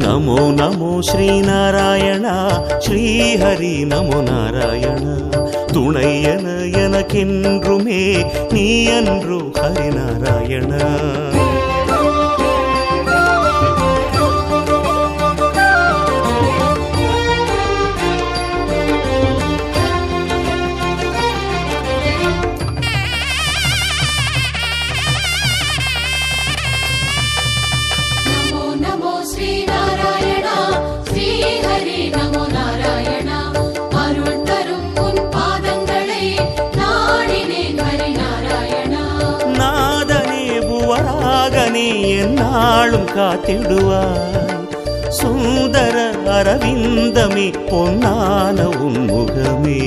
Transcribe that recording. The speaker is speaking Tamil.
நமோ நமோ ஸ்ரீநாராயணா ஸ்ரீஹரி நமோ நாராயணா. துணை என எனக்கென்றுமே நீ அன்றோ ஹரிநாராயணா. என்னாலும் காத்திடுவார் சுந்தர அரவிந்தமே பொன்னான உன்முகமே.